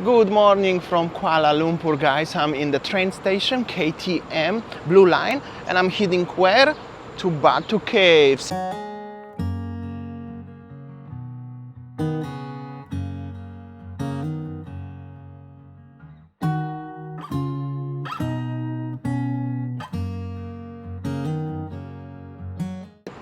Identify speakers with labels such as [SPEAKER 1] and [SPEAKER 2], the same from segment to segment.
[SPEAKER 1] Good morning from Kuala Lumpur, guys. I'm in the train station, KTM, Blue Line, and I'm heading where? To Batu Caves.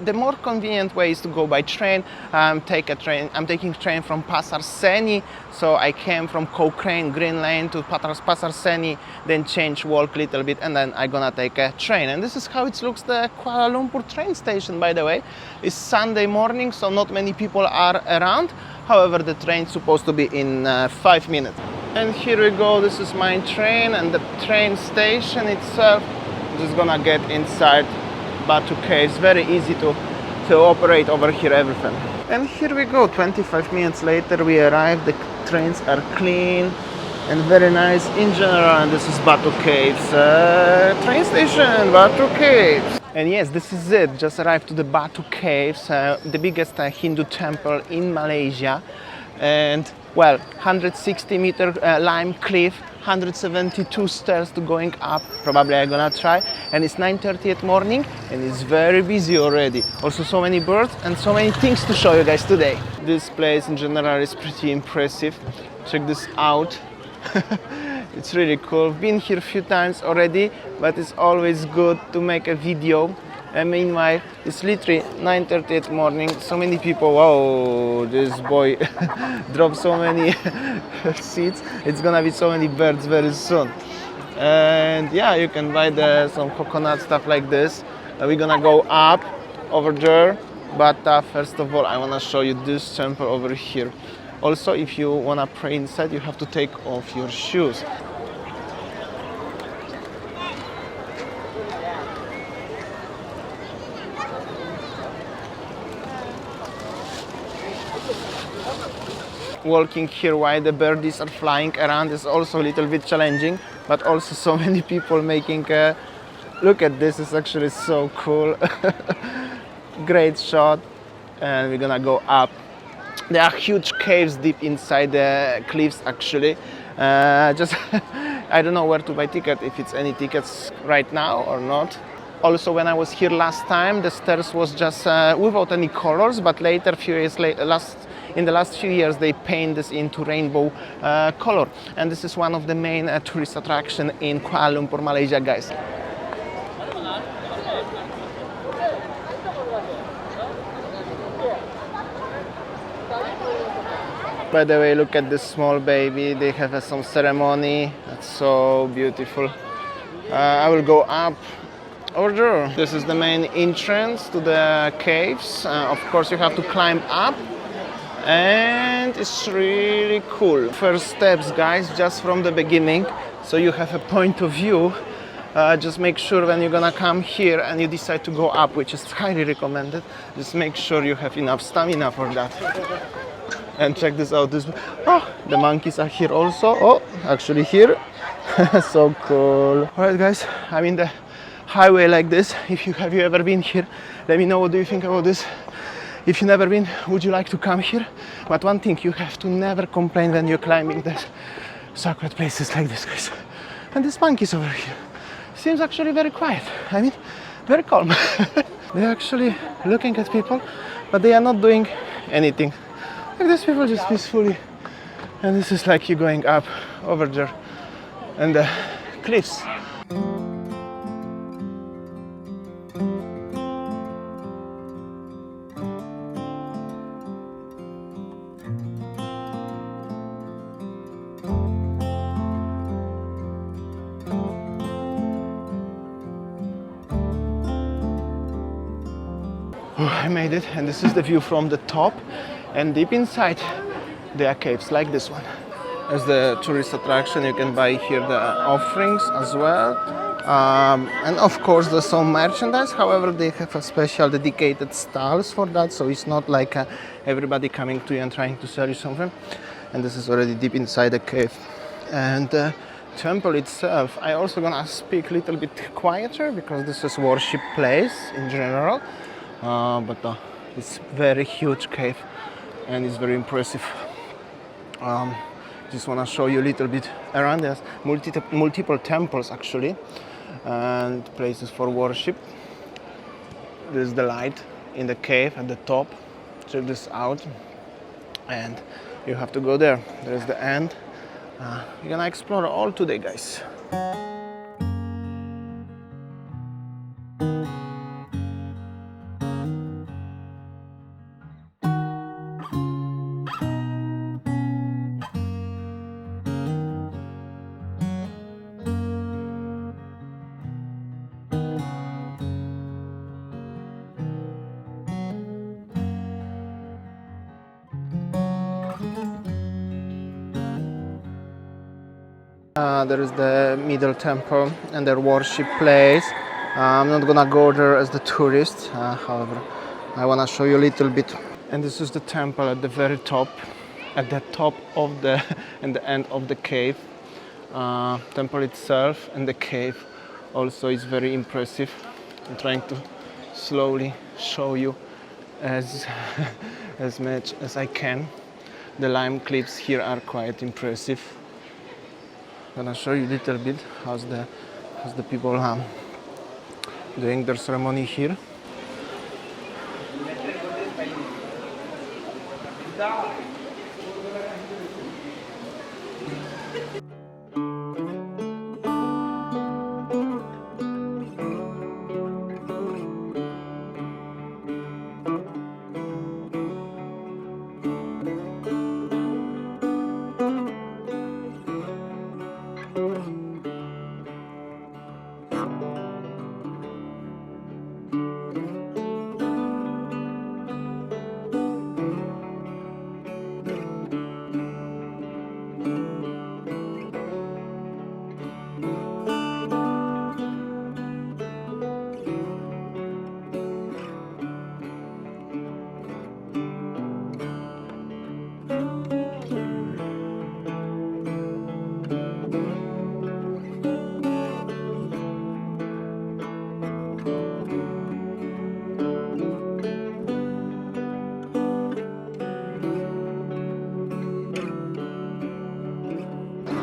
[SPEAKER 1] The more convenient way is to go by train. I'm taking train from Pasar Seni, so I came from Cochrane Green Lane to Pasar Seni, then change walk a little bit, and then I'm gonna take a train. And this is how it looks, the Kuala Lumpur train station, by the way. It's Sunday morning, so not many people are around. However, the train's supposed to be in 5 minutes. And here we go. This is my train, and the train station itself. I'm just gonna get inside Batu Caves. Very easy to operate over here, everything. And here we go, 25 minutes later we arrived. The trains are clean and very nice in general, and this is Batu Caves train station, Batu Caves. And yes, this is it, just arrived to the Batu Caves, the biggest Hindu temple in Malaysia. And well, 160-meter lime cliff, 172 stairs to going up. Probably I'm gonna try. And it's 9:30 at morning and it's very busy already. Also so many birds and so many things to show you guys today. This place in general is pretty impressive. Check this out. It's really cool. I've been here a few times already, but it's always good to make a video. And meanwhile, it's literally 9:30 at morning. So many people. Whoa, this boy dropped so many seeds. It's gonna be so many birds very soon. And yeah, you can buy some coconut stuff like this. We're gonna go up over there. But first of all, I wanna show you this temple over here. Also, if you wanna pray inside, you have to take off your shoes. Walking here while the birdies are flying around is also a little bit challenging, but also so many people making a look at this. Is actually so cool. Great shot. And we're gonna go up. There are huge caves deep inside the cliffs actually. Just I don't know where to buy ticket, if it's any tickets right now or not. Also, when I was here last time, the stairs was just without any colors, but later, few years later, in the last few years, they paint this into rainbow color. And this is one of the main tourist attraction in Kuala Lumpur, Malaysia, guys. By the way, look at this small baby. They have some ceremony. That's so beautiful. I will go up over there. This is the main entrance to the caves. Of course, you have to climb up. And it's really cool. First steps, guys, just from the beginning, so you have a point of view. Just make sure when you're gonna come here and you decide to go up, which is highly recommended, just make sure you have enough stamina for that. And check this out. The monkeys are here also. Oh, actually here. So cool. All right, guys, I'm in the highway like this. Have you ever been here? Let me know what do you think about this. If you've never been, would you like to come here? But one thing, you have to never complain when you're climbing these sacred places like this, guys. And these monkeys over here seems actually very quiet. I mean, very calm. They're actually looking at people, but they are not doing anything. Like these people just peacefully. And this is like you going up over there and the cliffs. I made it, and this is the view from the top, and deep inside there are caves like this one. As the tourist attraction, you can buy here the offerings as well, and of course there's some merchandise. However, they have a special dedicated stalls for that, so it's not like everybody coming to you and trying to sell you something. And this is already deep inside the cave. And the temple itself, I also gonna speak a little bit quieter because this is worship place in general. But it's very huge cave and it's very impressive. Just want to show you a little bit around. There's multiple temples actually, and places for worship. There's the light in the cave at the top. Check this out, and you have to go there. There's the end. We're gonna explore all today, guys. There is the middle temple and their worship place. I'm not gonna go there as the tourist, however, I wanna show you a little bit. And this is the temple at the very top, at the top of the and the end of the cave. Temple itself and the cave also is very impressive. I'm trying to slowly show you as as much as I can. The lime cliffs here are quite impressive. I'm gonna show you a little bit how's the people doing their ceremony here.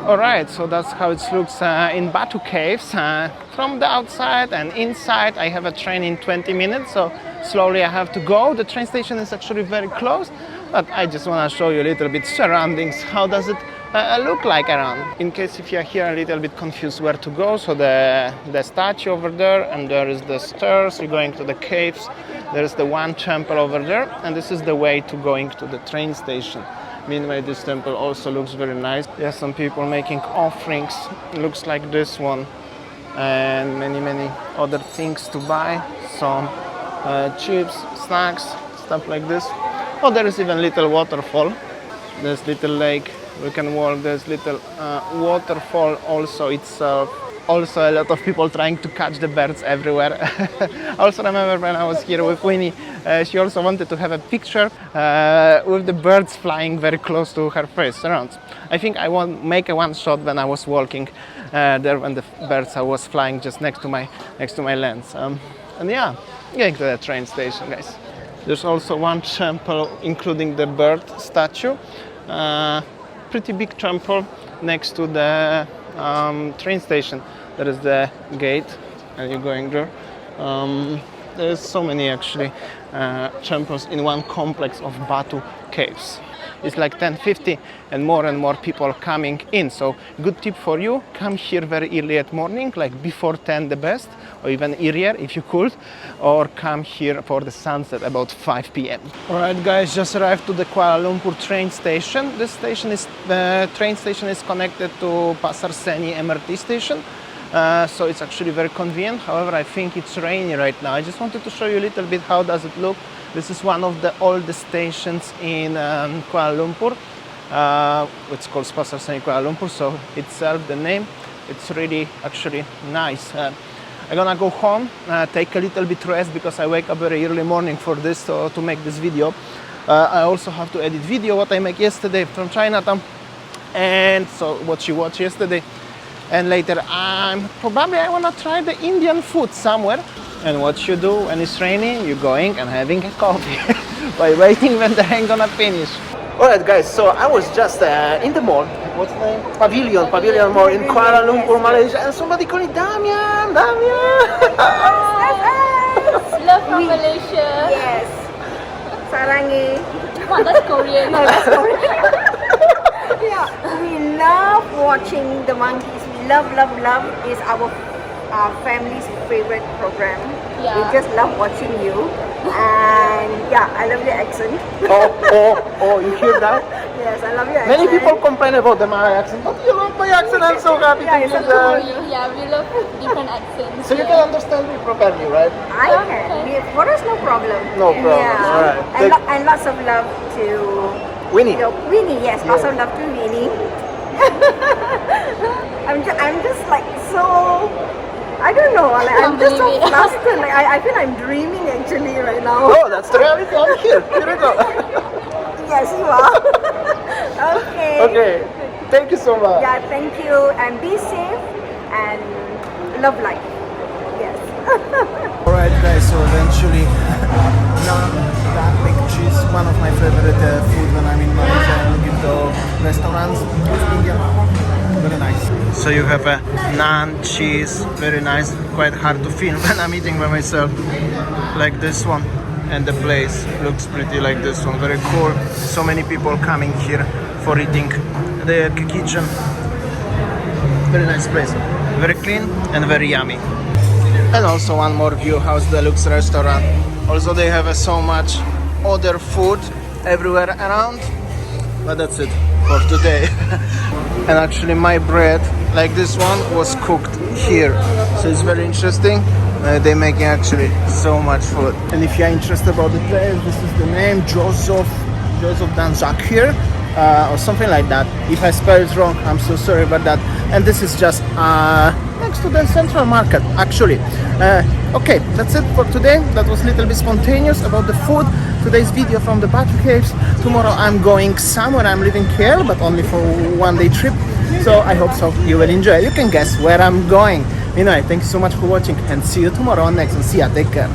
[SPEAKER 1] Alright, so that's how it looks in Batu Caves. From the outside and inside I have a train in 20 minutes, so slowly I have to go. The train station is actually very close, but I just want to show you a little bit surroundings. How does it look like around? In case if you're here a little bit confused where to go, so the statue over there, and there is the stairs, you're going to the caves. There's the one temple over there, and this is the way to going to the train station. Meanwhile, this temple also looks very nice. There's some people making offerings. It looks like this one, and many other things to buy. Some chips, snacks, stuff like this. Oh, there is even little waterfall. There's little lake. We can walk. There's little waterfall also itself. Also, a lot of people trying to catch the birds everywhere. I also remember when I was here with Winnie, she also wanted to have a picture with the birds flying very close to her face around. I think I want make a one shot when I was walking there when the birds was flying just next to my lens. And yeah, getting to the train station, guys. There's also one temple including the bird statue. Pretty big temple next to the train station. There is the gate, and you're going there. There's so many actually temples in one complex of Batu Caves. It's like 10:50 and more people coming in. So good tip for you, come here very early at morning, like before 10 the best, or even earlier if you could, or come here for the sunset about 5 p.m. Alright guys, just arrived to the Kuala Lumpur train station. This station is, the train station is connected to Pasar Seni MRT station. So it's actually very convenient. However, I think it's rainy right now. I just wanted to show you a little bit how does it look. This is one of the oldest stations in Kuala Lumpur. It's called Pasar Seni Kuala Lumpur, so itself, the name, it's really actually nice. I'm gonna go home, take a little bit rest because I wake up very early morning for this, to make this video. I also have to edit video what I make yesterday from Chinatown, and so what you watched yesterday. And later probably I wanna try the Indian food somewhere. And what you do when it's raining, you're going and having a coffee by waiting when the rain gonna finish. Alright guys, so I was just in the mall what's the name? Pavilion Mall in Kuala Lumpur, Malaysia. And somebody call it Damian.
[SPEAKER 2] Love from Malaysia.
[SPEAKER 3] Yes. Sarangi.
[SPEAKER 2] Wow, that's Korean.
[SPEAKER 3] Yeah, we love watching the monkeys. We love. Is our family's favorite program.
[SPEAKER 2] Yeah.
[SPEAKER 3] We just love watching you. And yeah, I love your accent.
[SPEAKER 1] Oh, you hear that?
[SPEAKER 3] Yes, I love your accent.
[SPEAKER 1] Many people complain about my accent, but you love my accent. I'm so happy
[SPEAKER 3] Yeah,
[SPEAKER 1] to
[SPEAKER 3] it's
[SPEAKER 1] hear
[SPEAKER 3] so
[SPEAKER 1] that.
[SPEAKER 2] Yeah, we love different accents.
[SPEAKER 1] So you can understand me properly, right?
[SPEAKER 3] I can. For us, no problem.
[SPEAKER 1] No problem.
[SPEAKER 3] Yeah.
[SPEAKER 1] Alright.
[SPEAKER 3] And lots of love to
[SPEAKER 1] Winnie.
[SPEAKER 3] Winnie. Yes, lots
[SPEAKER 1] Yeah.
[SPEAKER 3] of love to Winnie. I'm just like so. I don't know. Like, I'm just so
[SPEAKER 2] believe it.
[SPEAKER 3] flustered. Like I feel I'm dreaming actually right now.
[SPEAKER 1] Oh, that's the reality. I'm here. Here we go.
[SPEAKER 3] Yes, you are. Okay.
[SPEAKER 1] Okay. Thank you so much.
[SPEAKER 3] Yeah. Thank you. And be safe and love life. Yes.
[SPEAKER 1] Alright guys, so eventually naan, garlic cheese, one of my favorite food when I'm in Malaysia and look into restaurants. Indian food, very nice. So you have a naan, cheese, very nice, quite hard to film when I'm eating by myself, like this one. And the place looks pretty like this one, very cool. So many people coming here for eating the kitchen. Very nice place, very clean and very yummy. And also one more view house deluxe restaurant. Also they have so much other food everywhere around, but that's it for today. And actually my bread, like this one, was cooked here, so it's very interesting. They're making actually so much food. And if you're interested about the place, this is the name, Joseph Danzak here, or something like that. If I spell it wrong, I'm so sorry about that. And this is just next to the central market actually. Okay, that's it for today. That was a little bit spontaneous about the food. Today's video from the Batu Caves. Tomorrow I'm going somewhere. I'm leaving here, but only for one day trip. So I hope so you will enjoy. You can guess where I'm going. Anyway, thank you so much for watching and see you tomorrow on next one. See ya, take care.